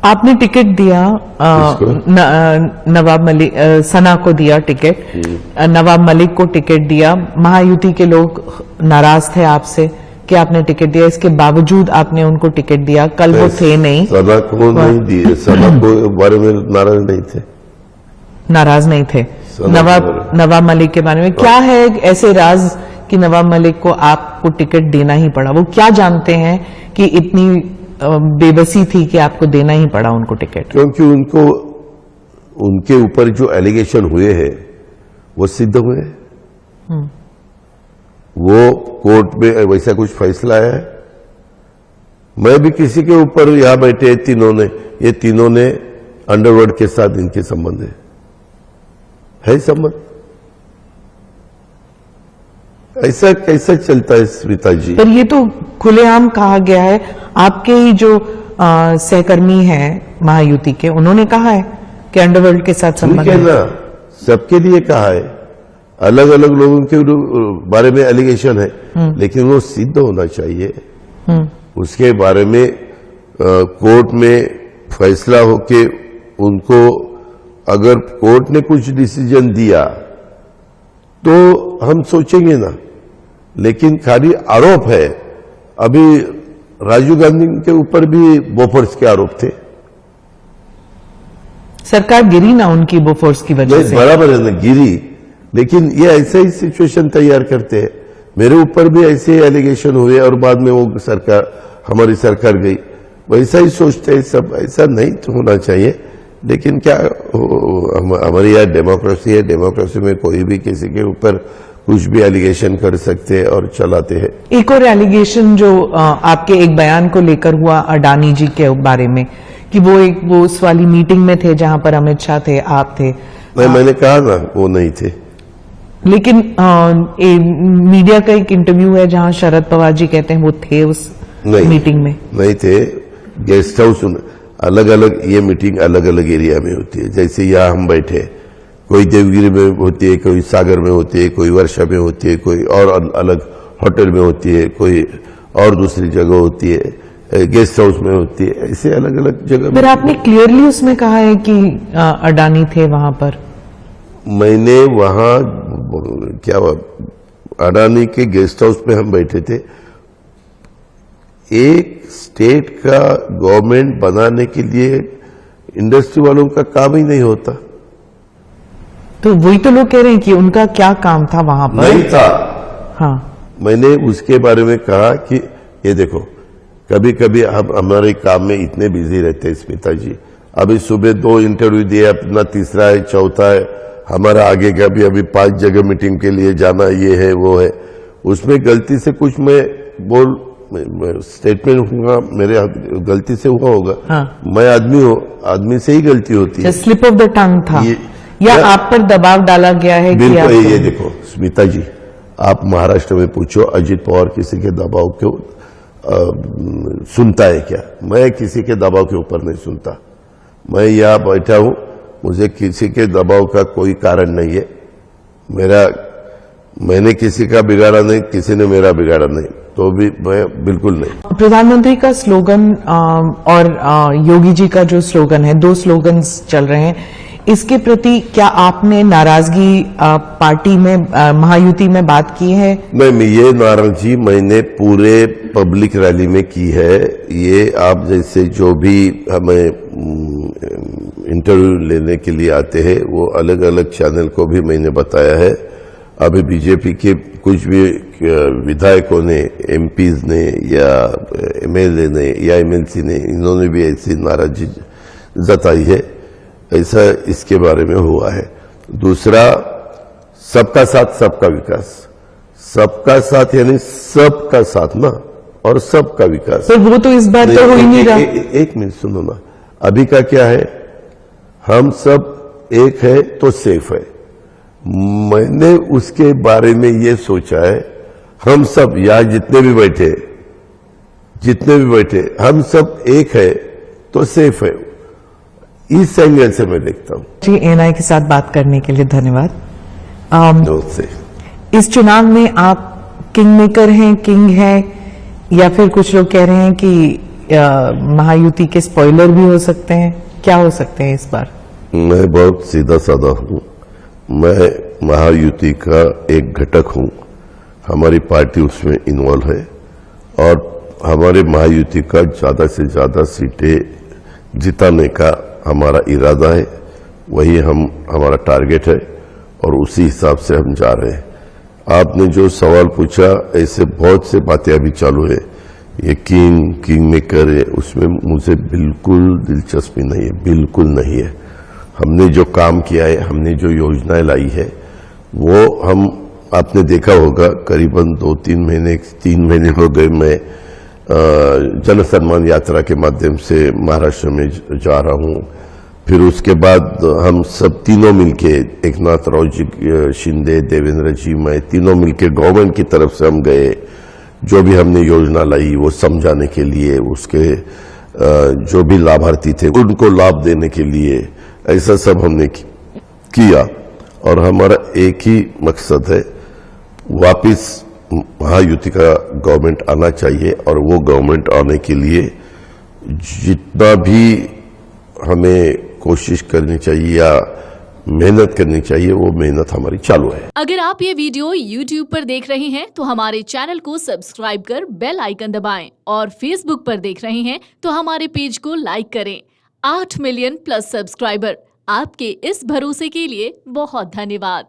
आपने टिकट दिया नवाब मलिक, सना को दिया टिकट, नवाब मलिक को टिकट दिया। महायुति के लोग नाराज थे आपसे कि आपने टिकट दिया, इसके बावजूद आपने उनको टिकट दिया। कल वो थे नहीं, सना को नहीं दिए, सना को बारे में नाराज नहीं थे, नाराज नहीं थे। नवाब मलिक के बारे में क्या है ऐसे राज कि नवाब मलिक को आपको टिकट देना ही पड़ा? वो क्या जानते हैं कि इतनी बेबसी थी कि आपको देना ही पड़ा उनको टिकट? क्योंकि उनको उनके ऊपर जो एलिगेशन हुए हैं वो सिद्ध हुए हैं। वो कोर्ट में वैसा कुछ फैसला है। मैं भी किसी के ऊपर यहां बैठे ये तीनों ने अंडरवर्ल्ड के साथ इनके संबंध है संबंध। ऐसा कैसा चलता है स्मिता जी? पर ये तो खुलेआम कहा गया है। आपके ही जो सहकर्मी हैं महायुति के, उन्होंने कहा है कि अंडरवर्ल्ड के साथ संबंध है ना, सबके लिए कहा है। अलग अलग लोगों के बारे में एलिगेशन है, लेकिन वो सिद्ध होना चाहिए। उसके बारे में कोर्ट में फैसला होके उनको अगर कोर्ट ने कुछ डिसीजन दिया तो हम सोचेंगे ना, लेकिन खाली आरोप है। अभी राजीव गांधी के ऊपर भी बोफोर्स के आरोप थे। सरकार गिरी ना उनकी बोफोर्स की वजह से। बराबर है ना, गिरी, लेकिन ये ऐसे ही सिचुएशन तैयार करते हैं। मेरे ऊपर भी ऐसे एलिगेशन हुए और बाद में वो हमारी सरकार गई। वैसा ही सोचते हैं सब। ऐसा नहीं तो होना चाहिए, लेकिन क्या हमारी यहाँ डेमोक्रेसी है। डेमोक्रेसी में कोई भी किसी के ऊपर कुछ भी एलिगेशन कर सकते हैं और चलाते हैं। एक और एलिगेशन जो आपके एक बयान को लेकर हुआ अडानी जी के बारे में कि वो उस वाली मीटिंग में थे जहां पर अमित शाह थे, आप थे। मैंने कहा ना वो नहीं थे, लेकिन मीडिया का एक इंटरव्यू है जहां शरद पवार जी कहते हैं वो थे उस मीटिंग में। नहीं थे। गेस्ट हाउस अलग अलग, ये मीटिंग अलग अलग एरिया में होती है। जैसे यहाँ हम बैठे, कोई देवगिरी में होती है, कोई सागर में होती है, कोई वर्षा में होती है, कोई और अलग होटल में होती है, कोई और दूसरी जगह होती है, गेस्ट हाउस में होती है। ऐसे अलग अलग जगह। फिर आपने क्लियरली उसमें कहा है कि अडानी थे वहां पर। मैंने वहां क्या अडानी के गेस्ट हाउस में हम बैठे थे। एक स्टेट का गवर्नमेंट बनाने के लिए इंडस्ट्री वालों का काम ही नहीं होता। तो वही तो लोग कह रहे हैं कि उनका क्या काम था वहां पर? नहीं था। हाँ, मैंने उसके बारे में कहा कि ये देखो, कभी कभी हम हमारे काम में इतने बिजी रहते हैं स्मिता जी। अभी सुबह 2 इंटरव्यू दिए, अपना तीसरा है, चौथा है, हमारा आगे का भी अभी 5 जगह मीटिंग के लिए जाना, ये है वो है। उसमें गलती से कुछ मैं स्टेटमेंट हुआ, मेरे गलती से हुआ होगा। हाँ। मैं आदमी हूँ, आदमी से ही गलती होती है। स्लिप ऑफ द टंग था या आप पर दबाव डाला गया है? बिल्कुल। ये देखो स्मिता जी, आप महाराष्ट्र में पूछो अजित पवार किसी के दबाव को सुनता है क्या? मैं किसी के दबाव के ऊपर नहीं सुनता। मैं यहाँ बैठा हूँ, मुझे किसी के दबाव का कोई कारण नहीं है। मैंने किसी का बिगाड़ा नहीं, किसी ने मेरा बिगाड़ा नहीं, तो भी मैं बिल्कुल नहीं। प्रधानमंत्री का स्लोगन और योगी जी का जो स्लोगन है, 2 स्लोगन्स चल रहे हैं, इसके प्रति क्या आपने नाराजगी पार्टी में, महायुति में बात की है? नहीं, ये नाराजगी मैंने पूरे पब्लिक रैली में की है। ये आप जैसे जो भी हमें इंटरव्यू लेने के लिए आते हैं, वो अलग अलग चैनल को भी मैंने बताया है। अभी बीजेपी के कुछ भी विधायकों ने, एमपीज ने या एमएलए ने या एमएलसी ने, इन्होंने भी ऐसी नाराजगी जताई है। ऐसा इसके बारे में हुआ है। दूसरा, सबका साथ सबका विकास। सबका साथ यानी सबका साथ ना, और सबका विकास। तो वो तो इस बार तो हो ही नहीं रहा। एक मिनट सुनो ना, अभी का क्या है, हम सब एक है तो सेफ है। मैंने उसके बारे में ये सोचा है, हम सब यहां जितने भी बैठे हम सब एक है तो सेफ है। इस एंगल से मैं देखता हूं। जी, एएनआई के साथ बात करने के लिए धन्यवाद। से इस चुनाव में आप किंग मेकर हैं, किंग हैं, या फिर कुछ लोग कह रहे हैं कि महायुति के स्पॉइलर भी हो सकते हैं? क्या हो सकते हैं इस बार? मैं बहुत सीधा साधा हूं। मैं महायुति का एक घटक हूं। हमारी पार्टी उसमें इन्वॉल्व है और हमारे महायुति का ज्यादा से ज्यादा सीटें जिताने का हमारा इरादा है। वही हमारा टारगेट है और उसी हिसाब से हम जा रहे हैं। आपने जो सवाल पूछा, ऐसे बहुत से बातें अभी चालू है। ये किंग मेकर है, उसमें मुझे बिल्कुल दिलचस्पी नहीं है, बिल्कुल नहीं है। हमने जो काम किया है, हमने जो योजनाएं लाई है, वो आपने देखा होगा करीबन 2-3 महीने 3 महीने हो गए मैं जन सम्मान यात्रा के माध्यम से महाराष्ट्र में जा रहा हूं। फिर उसके बाद हम सब तीनों मिलके, एकनाथ राव जी, शिंदे, देवेंद्र जी, मैं तीनों मिलके गवर्नमेंट की तरफ से हम गए। जो भी हमने योजना लाई वो समझाने के लिए, उसके जो भी लाभार्थी थे उनको लाभ देने के लिए, ऐसा सब हमने किया। और हमारा एक ही मकसद है, वापिस महायुति का गवर्नमेंट आना चाहिए और वो गवर्नमेंट आने के लिए जितना भी हमें कोशिश करनी चाहिए या मेहनत करनी चाहिए, वो मेहनत हमारी चालू है। अगर आप ये वीडियो YouTube पर देख रहे हैं तो हमारे चैनल को सब्सक्राइब कर बेल आइकन दबाएं और Facebook पर देख रहे हैं तो हमारे पेज को लाइक करें। 8 मिलियन प्लस सब्सक्राइबर, आपके इस भरोसे के लिए बहुत धन्यवाद।